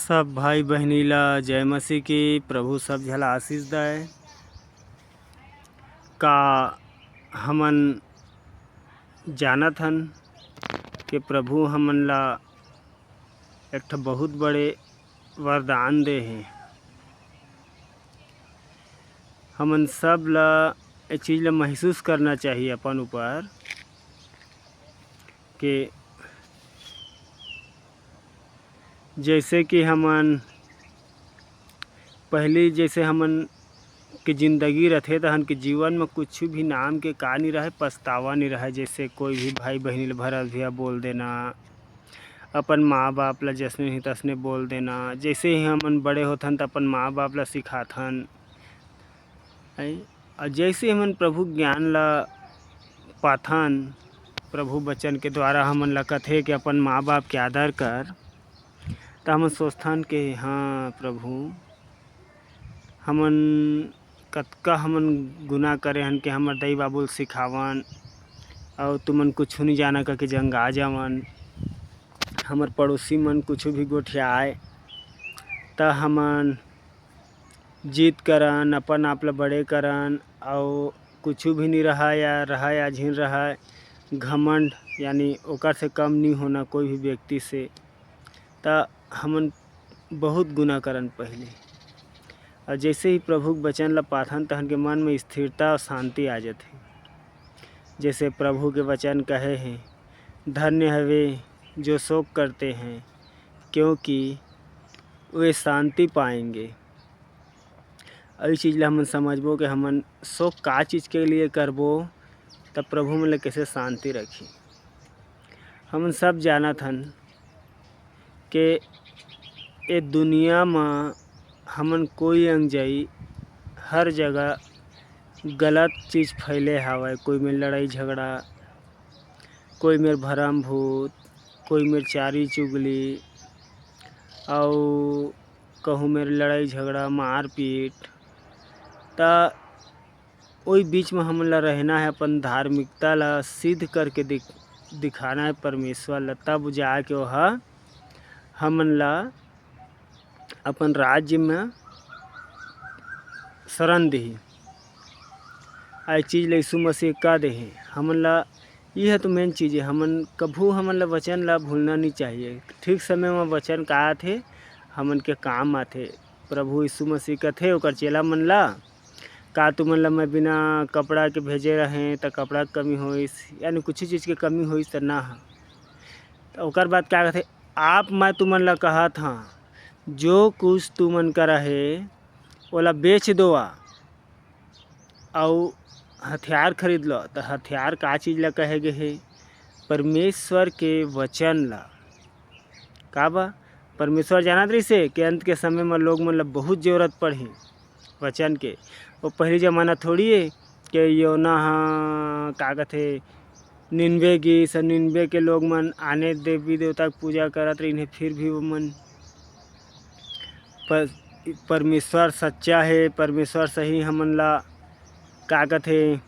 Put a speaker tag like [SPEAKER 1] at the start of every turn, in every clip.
[SPEAKER 1] सब भाई बहनी ला जय मसीह की। प्रभु सब झला आशीष दे। का हमन जानत हन कि प्रभु हमन ला एक ठो बहुत बड़े वरदान दे हे। हमन सब ला ए चीज़ ला महसूस करना चाहिए अपन ऊपर कि जैसे कि हमन पहली जैसे हमन के ज़िंदगी रथे तहन के जीवन में कुछ भी नाम के का नहीं रहे, पछतावा नहीं रहे। जैसे कोई भी भाई बहनी ला भरल भिया बोल देना, अपन माँ बाप ला जसने ही तसने बोल देना। जैसे ही हमन बड़े होथन त अपन माँ बाप ला सिखाथन और जैसे हमन प्रभु ज्ञान ला पाथन, प्रभु वचन के द्वारा हमन ला कथे कि अपन माँ बाप के आदर कर, तो हमन सोचथन कि हाँ प्रभु हमन कतका हमन गुनाह करे हन कि हमर दाई बाबू सिखावन और तुमन कुछ नहीं जाना करके जंगा जावन। हमर पड़ोसी मन कुछ भी गोठियाए त हमन जीत करन, अपन आप ला बड़े करन और कुछ भी नहीं रहा या झिन रहा घमंड, यानी ओकर से कम नहीं होना कोई भी व्यक्ति से। त हमन बहुत गुनाह करन पहले, और जैसे ही प्रभु वचन ला पाथन तहन के मन में स्थिरता और शांति आ जाथे। जैसे प्रभु के वचन कहे हैं, धन्य हवे जो शोक करते हैं क्योंकि वे शांति पाएंगे। ऐसी चीज़ ला हमन समझबो कि हमन शोक का चीज़ के लिए करबो तब प्रभु मन ला कैसे शांति रखी। हमन सब जानत हन कि ये दुनिया में हमन कोई अंग जाई हर जगह गलत चीज़ फैले हवय। कोई में लड़ाई झगड़ा, कोई में भरम भूत, कोई में चारी चुगली और कहूँ में लड़ाई झगड़ा मार पीट। ता वही बीच में हमन ला रहना है, अपन धार्मिकता ला सिद्ध करके दिखाना है परमेश्वर ला, तब जाके वह हमन ला अपन राज्य में शरण देही। आई चीज़ ला यीशु मसीह का देहे हमन ला। यह तो मेन चीज़ है, हमन कभू हमन ला वचन ला भूलना नहीं चाहिए। ठीक समय में वचन का आथे हमन के काम आथे। प्रभु यीशु मसीह कथे ओकर चेला मन ला, का तुमन ला मैं बिना कपड़ा के भेजे रहें तो कपड़ा के कमी होइस, यानी कुछ चीज़ के कमी होइस तो ना है। तो ओकर बाद क्या कहते, आप मैं तुमन ला कहत हाँ जो कुछ तुमन का रहे ओला बेच दो और हथियार खरीद लो। तो हथियार का चीज़ ला कहे गए है, परमेश्वर के वचन ला। का बा परमेश्वर जानत रही से कि अंत के समय में लोग मन ला बहुत जरूरत पड़ही वचन के। वो पहली ज़माना थोड़ी है कि योना का कहते 99 के लोग मन आने देवी देवता की पूजा करत रही, फिर भी वो मन परमेश्वर सच्चा है। परमेश्वर सही हमन ला का कहते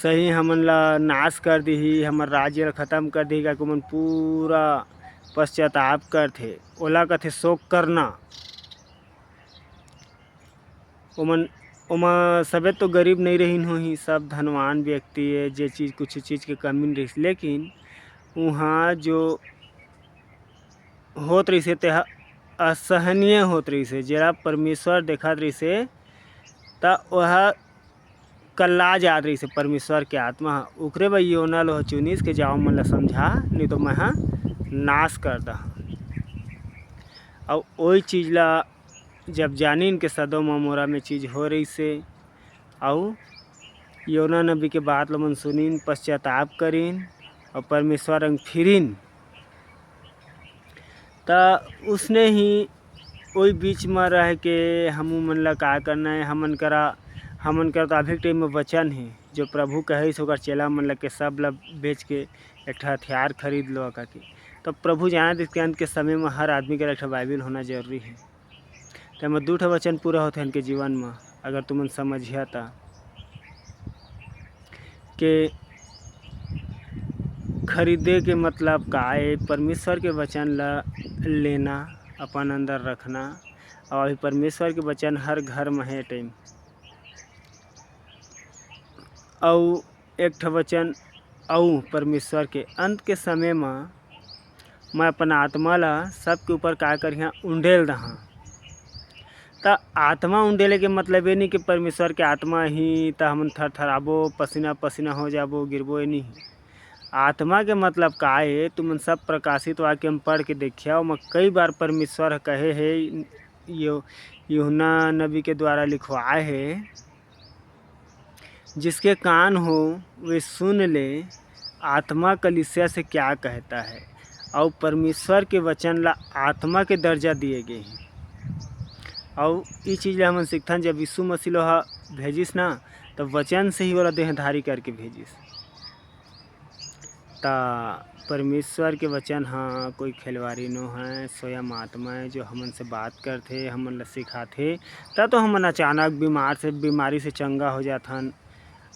[SPEAKER 1] सही हमन ला नाश कर दी, हमर राज्य ला ख़त्म कर दी। का मन पूरा पश्चाताप करथे, ओला कहते शोक करना। ओमा सबे तो गरीब नहीं रहीन होही, सब धनवान व्यक्ति है जे चीज़ कुछ चीज़ के कमी नहीं रही। लेकिन वहाँ जो होत रही से तेहा असहनीय होत रही से, जरा परमेश्वर देखत रही से त वह कल्ला जात रही से परमेश्वर के आत्मा उकरे भाई योना लो चुनिस के जाओ मन ला समझा, नहीं तो मैं नाश कर दा। और वही चीज़ ला जब जानिन के सदोम अमोरा में चीज़ हो रही से, और योना नबी के बात ला मन सुनिन, पश्चाताप करिन और परमेश्वर अंग फिरिन, ता उसने ही वही बीच में रह के हम मन ला का करना है। हमन करा तो अभी टाइम में वचन है जो प्रभु कहे ओकर चेला मन ला के सब ला बेच के एक हथियार खरीद लो का के। तो प्रभु जानत इसके अंत के समय में हर आदमी के एक बाइबिल होना जरूरी है। तो मैं 2 वचन पूरा होते हैं इनके जीवन में, अगर तुमन समझिया था कि खरीदे के मतलब का है? परमेश्वर के वचन ला लेना, अपन अंदर रखना। और अभी परमेश्वर के वचन हर घर में है टाइम। और एक ठो वचन और परमेश्वर के अंत के समय में मैं अपन आत्मा ला सबके ऊपर का करिहा उंडेल दहा। त आत्मा उंडेले के मतलब ये नहीं कि परमेश्वर के आत्मा ही त हमन थरथराबो, पसीना पसीना हो जाबो, गिरबो, ये नहीं। आत्मा के मतलब का है? तुमन सब प्रकाशित वाक्य में पढ़ के देखिया, मैं कई बार परमेश्वर कहे है, यूहन्ना नबी के द्वारा लिखवाए है, जिसके कान हो वे सुन ले आत्मा कलीसिया से क्या कहता है। और परमेश्वर के वचन ला आत्मा के दर्जा दिए गए हैं। और ये चीज़ ला हमन सीखथन, जब यीशु मसीह लोहा भेजिस ना, तब वचन से ही वाला देहधारी करके भेजिस। ता परमेश्वर के वचन हाँ कोई खिलवाड़ी नो है, स्वयं आत्मा है जो हमन से बात करथे, हमन ला सिखाथे। ता तो हमन अचानक बीमारी से चंगा हो जाथन।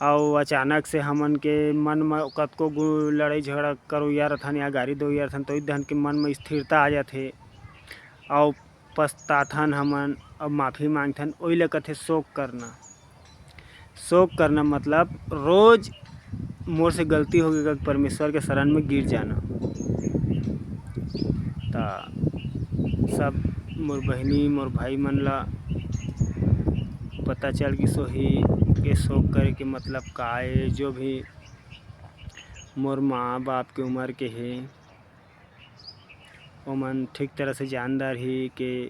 [SPEAKER 1] और अचानक से हमन के मन में कतको लड़ाई झगड़ा करोइया रहथन या गाड़ी दोइया रहथन, तो इधन के मन में स्थिरता आ जाथे। और पछताथन हमन और माफ़ी मांगथन। ओही ला कथे शोक करना। शोक करना मतलब रोज़ मोर से गलती हो गई, परमेश्वर के शरण में गिर जाना। ता सब मोर बहनी मोर भाई मन ला पता चल गई सोही के शोक करे के मतलब का है। जो भी मोर माँ बाप के उम्र के है, ओमन ठीक तरह से जानदार ही के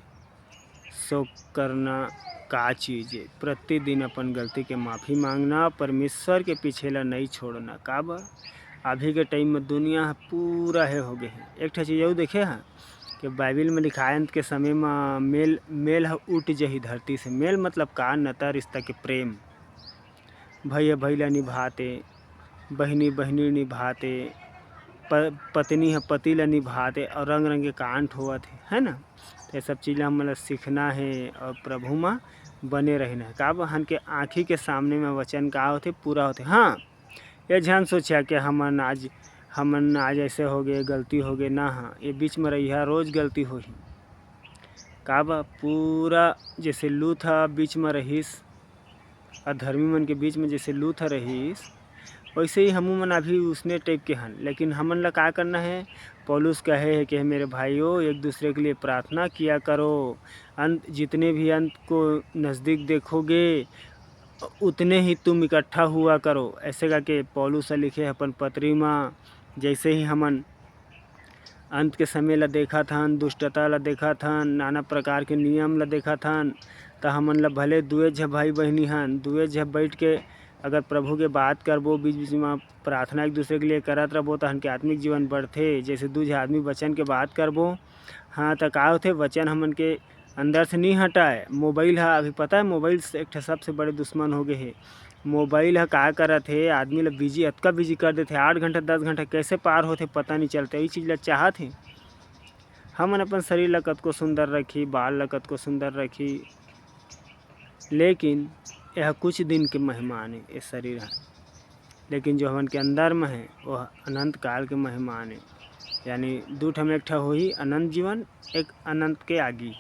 [SPEAKER 1] शोक करना का चीज़ है। प्रतिदिन अपन गलती के माफ़ी मांगना, परमेश्वर के पीछे ला नहीं छोड़ना। का बा अभी के टाइम में दुनिया पूरा है हो गए है। एक ठो चीज़ देखे है कि बाइबिल में लिखा है, अंत के समय में मेल उठ जही धरती से। मेल मतलब का? नाता रिश्ता के प्रेम। भैया भैया निभाते, बहनी बहनी निभाते, पत्नी है पति ला निभाते, और रंग रंग के कांट हुआ थे, है ना। तो ये सब चीज़ हमें सीखना है और प्रभु में बने रहना है। का बहन के आँखी के सामने में वचन का होते पूरा होते। हाँ, ये ध्यान सोचा कि हमन आज ऐसे हो गए, गलती हो गए ना। हाँ, ये बीच में रही रोज़ गलती हो ही। का बा पूरा जैसे लूथ बीच में रहीस, अधर्मी मन के बीच में जैसे लूथ रहीस, वैसे ही हमू मन अभी उसने टाइप के हन। लेकिन हमन ला का करना है? पौलुस कहे है कि मेरे भाइयों एक दूसरे के लिए प्रार्थना किया करो। जितने भी अंत को नज़दीक देखोगे उतने ही तुम इकट्ठा हुआ करो। ऐसे करके पौलुस लिखे अपन पत्री में। जैसे ही हमन अंत के समय ला देखा थन, दुष्टता ला देखा थन, नाना प्रकार के नियम ला देखा थन, तो हमन ला भले दुए झ भाई बहनी हन, दुए झ बैठ के अगर प्रभु के बात करबो, बीच बीच में प्रार्थना एक दूसरे के लिए करत रहो, तो हमन के आत्मिक जीवन बढ़थे। जैसे दू झ आदमी वचन के बात करबो, हाँ तो का होथे, वचन हमन के अंदर से नहीं हटाए। मोबाइल है अभी पता है, मोबाइल से एक सबसे बड़े दुश्मन हो गए है। मोबाइल है का करत है, आदमी ला बिजी अतका बिजी कर देते। 8 घंटा 10 घंटा कैसे पार होते पता नहीं चलता। ये चीज़ ला चाहत है हमन अपन शरीर ला कतको सुंदर रखी, बाल ला कतको सुंदर रखी, लेकिन यह कुछ दिन के मेहमान है ये शरीर है। लेकिन जो हमन के अंदर में है वह अनंत काल के मेहमान है। यानी दू ठम एक ठा हो ही अनंत जीवन, एक अनंत के आगी।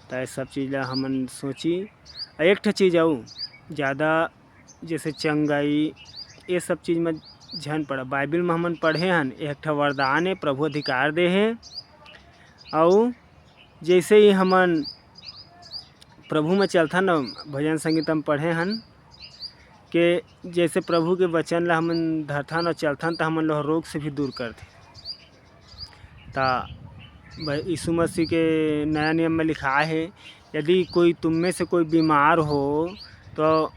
[SPEAKER 1] तो ये सब चीज़ ला हमन सोची। एक ठा चीज़ आऊ ज़्यादा जैसे चंगाई ये सब चीज़ में झन पड़ा। बाइबिल में हमन पढ़े हन, एक ठा वरदान है, प्रभु अधिकार दे है। और जैसे ही हमन प्रभु में चलथन न, भजन संगीत में पढ़े हन कि जैसे प्रभु के वचन ला हमन धरथन और चलथन तो हमन लोग रोग से भी दूर करथे। ता यीशु मसीह के नया नियम में लिखा है, यदि कोई तुम में से कोई बीमार हो तो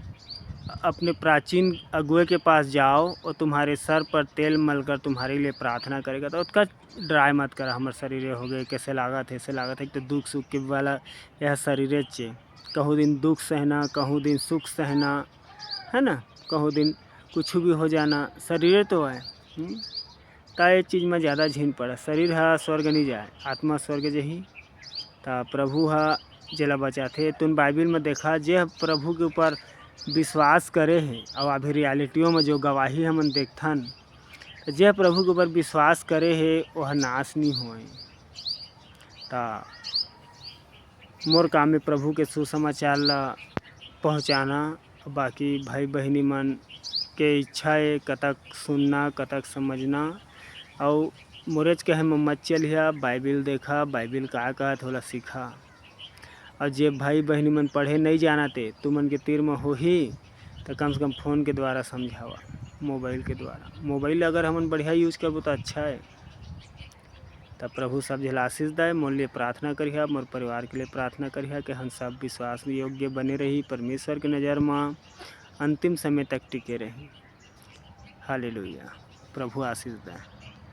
[SPEAKER 1] अपने प्राचीन अगुए के पास जाओ और तुम्हारे सर पर तेल मलकर तुम्हारे लिए प्रार्थना करेगा। तो उसका ड्राई मत करा, हमारे शरीर हो गए कैसे लागत है, ऐसे लागत है। तो दुख सुख के वाला यह शरीर चे, कहूँ दिन दुख सहना, कहूँ दिन सुख सहना, है ना, कहूँ दिन कुछ भी हो जाना, शरीर तो है। तो ये चीज़ में ज़्यादा झीन पड़ा। शरीर है स्वर्ग नहीं जाए, आत्मा स्वर्ग जही। तो प्रभु है जेला बचाथे। तुम बाइबिल में देखा जे प्रभु के ऊपर विश्वास करे है और अभी रियलिटियों में जो गवाही हमन देखथन जे प्रभु के ऊपर विश्वास करे हे वह नाश नहीं होए। ता मोर काम में प्रभु के सुसमाचार ला पहुँचाना। बाकी भाई बहनी मन के इच्छा है कतक सुनना कतक समझना। और मोरेज कहे में मत चलिया, बाइबिल देखा, बाइबिल का कहत होला सीखा। और जे भाई बहनी मन पढ़े नहीं जानते तुमन के तीर में हो ही तो कम से कम फ़ोन के द्वारा समझावा, मोबाइल के द्वारा। मोबाइल अगर हमन बढ़िया यूज करबो तो अच्छा है। तब प्रभु सब झल आशीष दे। मोर लिए प्रार्थना करिहा, मोर परिवार के लिए प्रार्थना करिहा कि हम सब विश्वास योग्य बने रही, परमेश्वर के नज़र में अंतिम समय तक टिके रही। हालेलुया। प्रभु आशीष दे।